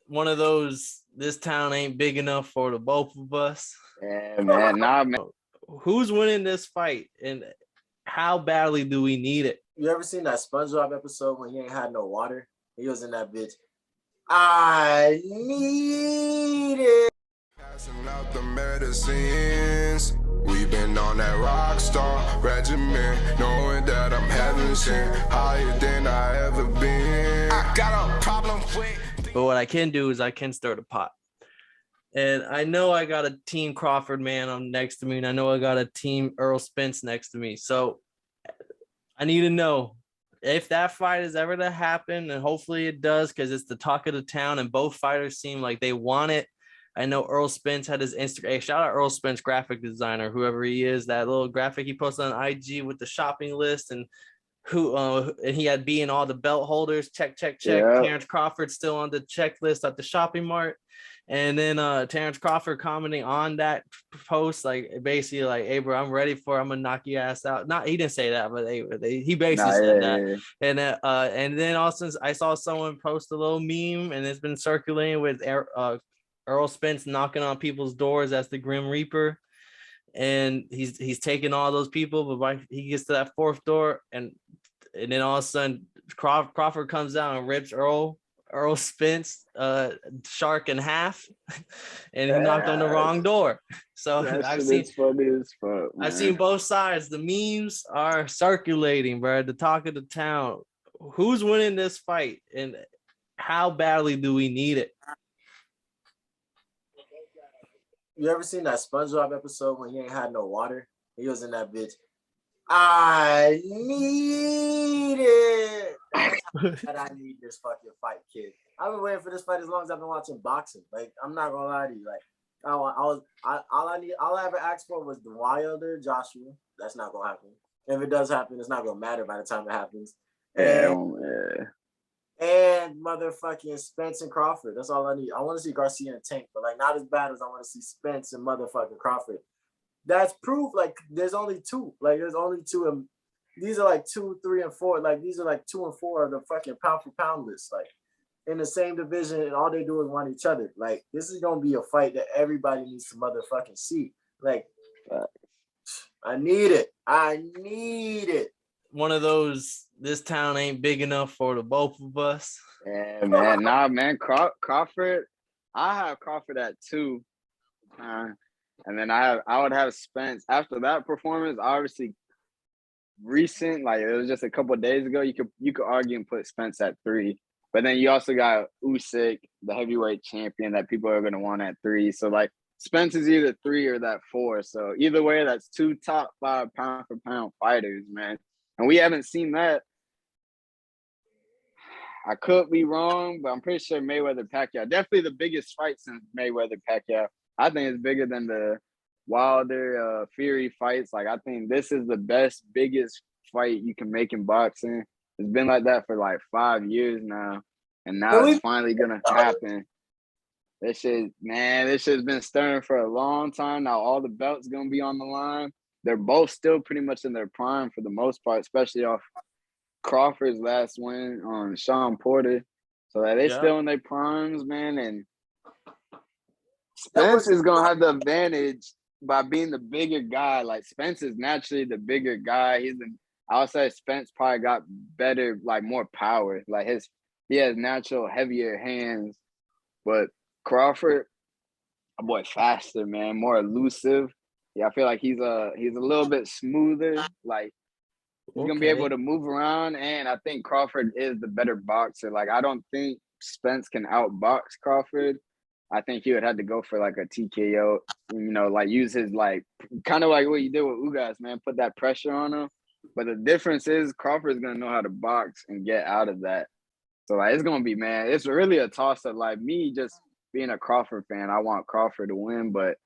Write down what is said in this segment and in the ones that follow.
one of those, this town ain't big enough for the both of us. Yeah, man. Nah, man. Who's winning this fight and how badly do we need it? You ever seen that SpongeBob episode when he ain't had no water? He was in that bitch. I need it. Passing out the medicines. We've been on that rock star regimen, knowing that I'm heaven sent, higher than I ever been. I got a problem with. But what I can do is I can stir the pot. And I know I got a team Crawford man on next to me, and I know I got a team Errol Spence next to me. So I need to know if that fight is ever to happen, and hopefully it does, because it's the talk of the town, and both fighters seem like they want it. I know Errol Spence had his Instagram. Hey, shout out Errol Spence, graphic designer, whoever he is. That little graphic he posted on IG with the shopping list and and he had being all the belt holders. Check. Yeah. Terence Crawford still on the checklist at the shopping mart. And then Terence Crawford commenting on that post, like basically like, "Hey bro, I'm ready for. I'm gonna knock your ass out." Not, he didn't say that, but he basically said that. Yeah. And then also I saw someone post a little meme, and it's been circulating with Errol Spence knocking on people's doors as the Grim Reaper, and he's taking all those people, but he gets to that fourth door, and then all of a sudden Crawford comes down and rips Errol Spence shark in half, and he knocked on the wrong door. So I've seen funny as fuck, I've seen both sides. The memes are circulating, bro. The talk of the town. Who's winning this fight, and how badly do we need it? You ever seen that SpongeBob episode when he ain't had no water? He was in that bitch. I need it. And I need this fucking fight, kid. I've been waiting for this fight as long as I've been watching boxing. Like, I'm not gonna lie to you. Like, all I ever asked for was the Wilder Joshua. That's not gonna happen. If it does happen, it's not gonna matter by the time it happens. And motherfucking Spence and Crawford. That's all I need. I want to see Garcia and Tank, but like not as bad as I want to see Spence and motherfucking Crawford. That's proof. Like there's only two. Like there's only two. And these are like 2, 3, and 4. Like these are like 2 and 4 of the fucking pound for pound list. Like in the same division, and all they do is want each other. Like this is gonna be a fight that everybody needs to motherfucking see. Like I need it. I need it. One of those, this town ain't big enough for the both of us. Yeah, man. Nah, man. Crawford, I have Crawford at 2. And then I would have Spence. After that performance, obviously recent, like it was just a couple of days ago, you could argue and put Spence at 3. But then you also got Usyk, the heavyweight champion, that people are gonna want at 3. So like Spence is either 3 or that 4. So either way, that's 2 top 5 pound for pound fighters, man. And we haven't seen that. I could be wrong, but I'm pretty sure Mayweather-Pacquiao, definitely the biggest fight since Mayweather-Pacquiao. I think it's bigger than the Wilder Fury fights. Like, I think this is the best, biggest fight you can make in boxing. It's been like that for like 5 years now. And now it's finally going to happen. This shit's been stirring for a long time. Now all the belts going to be on the line. They're both still pretty much in their prime for the most part, especially off Crawford's last win on Sean Porter. So that they're still in their primes, man. And Spence is going to have the advantage by being the bigger guy. Like, Spence is naturally the bigger guy. I would say Spence probably got better, like more power. Like he has natural heavier hands. But Crawford, a boy faster, man, more elusive. Yeah, I feel like he's a little bit smoother. Like he's gonna be able to move around, and I think Crawford is the better boxer. Like I don't think Spence can outbox Crawford. I think he would have to go for like a TKO, like use his like kind of like what you did with Ugas, man, put that pressure on him. But the difference is Crawford's gonna know how to box and get out of that. So like it's gonna be, man, it's really a toss up. Like me just being a Crawford fan, I want Crawford to win, but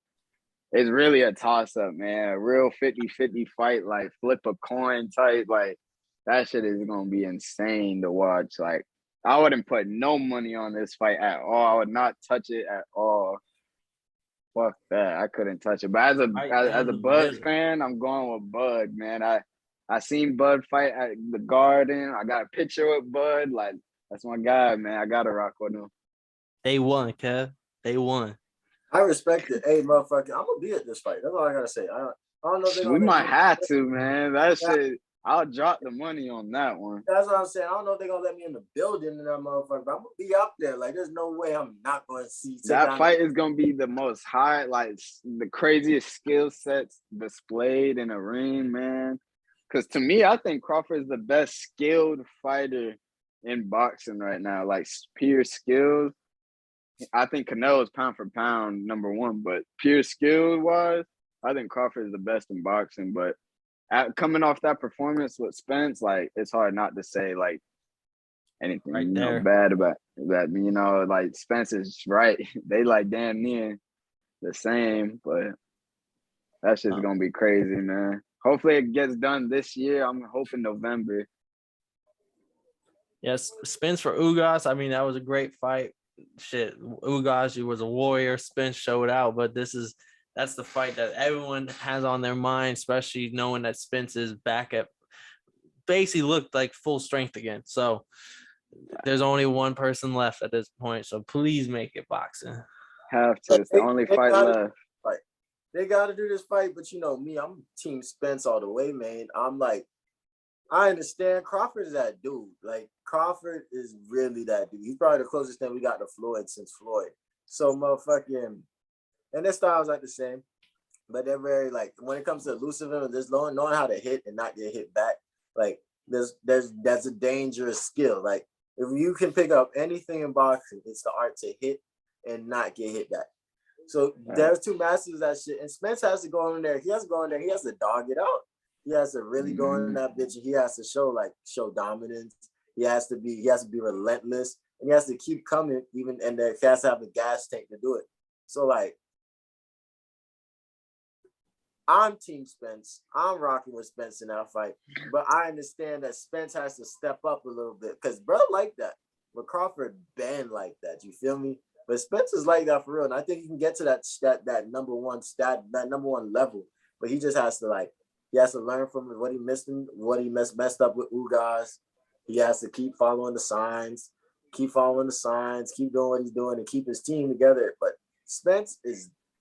it's really a toss-up, man. A real 50-50 fight, like flip a coin type. Like, that shit is going to be insane to watch. Like, I wouldn't put no money on this fight at all. I would not touch it at all. Fuck that. I couldn't touch it. But as a Bud fan, I'm going with Bud, man. I seen Bud fight at the Garden. I got a picture with Bud. Like, that's my guy, man. I got to rock with him. They won, Kev. They won. I respect it. Hey, motherfucker, I'm gonna be at this fight. That's all I gotta say. I don't know if they're We gonna let might me. have to, man. That Yeah, shit. I'll drop the money on that one. that's what I'm saying. I don't know if they're gonna let me in the building and that motherfucker, but I'm gonna be out there. Like, there's no way I'm not gonna take That down. fight is gonna be the most high, like the craziest skill sets displayed in a ring, man. Because to me, I think Crawford is the best skilled fighter in boxing right now. Like pure skills. I think Canelo is pound for pound number one, but pure skill wise, I think Crawford is the best in boxing. But coming off that performance with Spence, like it's hard not to say like anything, Right there. bad about that. Like Spence is right. They like damn near the same, but that shit's gonna be crazy, man. Hopefully it gets done this year. I'm hoping November. Yes, Spence for Ugas. I mean, that was a great fight. Shit, Ugas, he was a warrior. Spence showed out, but that's the fight that everyone has on their mind, especially knowing that Spence is back at basically looked like full strength again. So there's only one person left at this point. So please make it boxing. Have to. It's the only fight left. They got to do this fight, but you know me, I'm Team Spence all the way, man. I'm like, I understand Crawford is that dude. Like, Crawford is really that dude. He's probably the closest thing we got to Floyd since Floyd. So motherfucking, and their styles like the same, but they're very like when it comes to elusive and just knowing how to hit and not get hit back. Like that's a dangerous skill. Like if you can pick up anything in boxing, it's the art to hit and not get hit back. So there's two masters of that shit, and Spence has to go in there. He has to go in there. He has to dog it out. He has to really go in that bitch, and he has to show dominance. He has to be relentless, and he has to keep coming, even and he has to have the gas tank to do it. So like, I'm Team Spence. I'm rocking with Spence in that fight, but I understand that Spence has to step up a little bit because bro like that, but Crawford been like that. You feel me? But Spence is like that for real, and I think he can get to that number one level. But he just has to he has to learn from what he missed messed up with Ugas. He has to keep following the signs, keep doing what he's doing, and keep his team together. But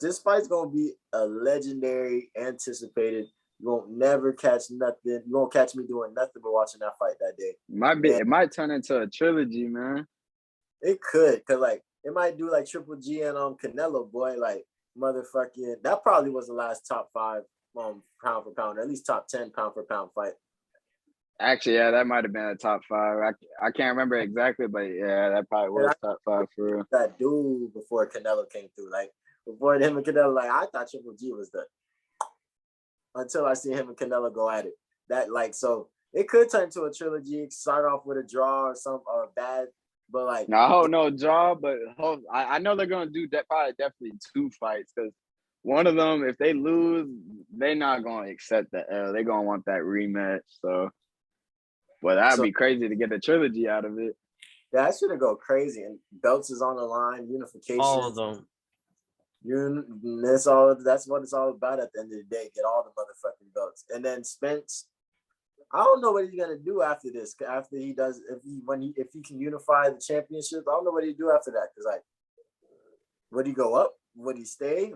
this fight's gonna be a legendary, anticipated. You won't never catch nothing. You won't catch me doing nothing but watching that fight that day. It might turn into a trilogy, man. It could, cause it might do like Triple G and Canelo, boy, like motherfucking. That probably was the last top 5 pound for pound, or at least top 10 pound for pound fight. Actually, yeah, that might have been a top 5. I can't remember exactly, but yeah, that probably was top 5 for real. That dude before Canelo came through, before him and Canelo, I thought Triple G was until I see him and Canelo go at it. So it could turn to a trilogy, start off with a draw or bad. But no draw, but I know they're gonna do that. Probably definitely 2 fights because one of them, if they lose, they're not gonna accept that. They're gonna want that rematch. So, but that'd be crazy to get a trilogy out of it. Yeah, that should go crazy. And belts is on the line, unification. All of them. That's what it's all about at the end of the day. Get all the motherfucking belts, and then Spence. I don't know what he's gonna do after this. After he does, if he can unify the championships, I don't know what he do after that. Because would he go up? Would he stay?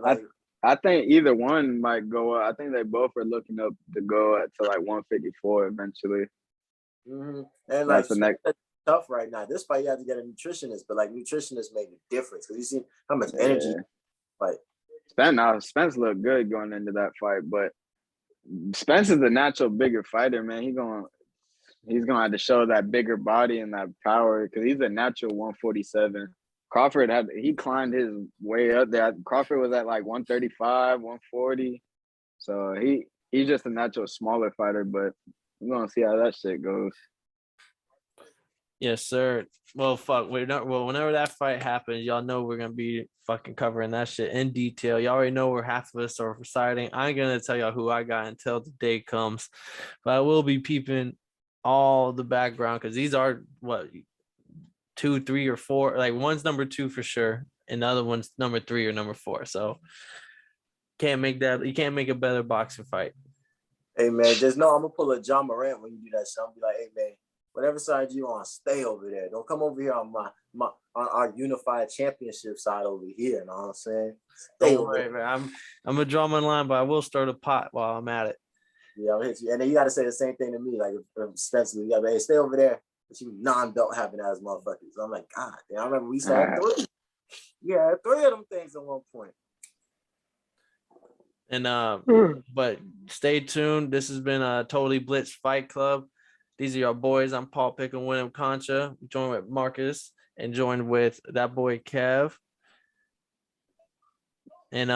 I think either one might go up. I think they both are looking up to go to 154 eventually. Mm-hmm. And that's the next. Tough right now. This fight you have to get a nutritionist, but nutritionists make a difference because you see how much energy. Fight. Spence looked good going into that fight, but Spence is a natural bigger fighter, man. He's gonna have to show that bigger body and that power because he's a natural 147. Crawford he climbed his way up there. Crawford was at 135, 140. So he's just a natural smaller fighter, but we're gonna see how that shit goes. Yes, sir. Well, whenever that fight happens, y'all know we're gonna be fucking covering that shit in detail. Y'all already know where half of us are residing. I ain't gonna tell y'all who I got until the day comes, but I will be peeping all the background because these are 2, 3, or 4. One's number 2 for sure, and the other one's number 3 or number 4. So you can't make a better boxing fight. Hey man, just know I'm gonna pull a John Morant when you do that shit. I'm gonna be like, hey man, whatever side you on, stay over there. Don't come over here on on our unified championship side over here. You know what I'm saying? Don't worry, man. I'm a draw my line, but I will start a pot while I'm at it. Yeah, I'll hit you. And then you got to say the same thing to me. Like, if Spencer, you got to, hey, stay over there. But you non-belt having ass motherfuckers. So I'm like, God damn, I remember we used to have three. Yeah, three of them things at one point. And but stay tuned. This has been a Totally Blitz Fight Club. These are your boys. I'm Paul Pick and William Concha. Joined with Marcus and joined with that boy Kev. And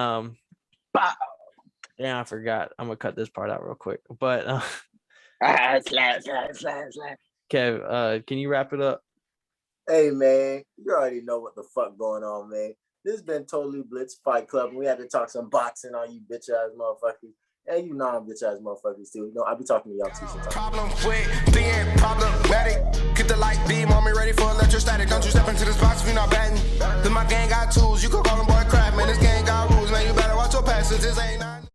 yeah, I forgot. I'm gonna cut this part out real quick. But slap. Kev, can you wrap it up? Hey man, you already know what the fuck going on, man. This has been Totally Blitz Fight Club, and we had to talk some boxing on you bitch ass motherfuckers. And you non-bitch ass motherfuckers too. You know, I'll be talking to y'all too sometimes. Problem with being problematic. Get the light beam on me ready for electrostatic. Don't you step into this box if you're not batting. Cause my gang got tools. You could call them boy crap, man. This gang got rules, man. You better watch your passes. This ain't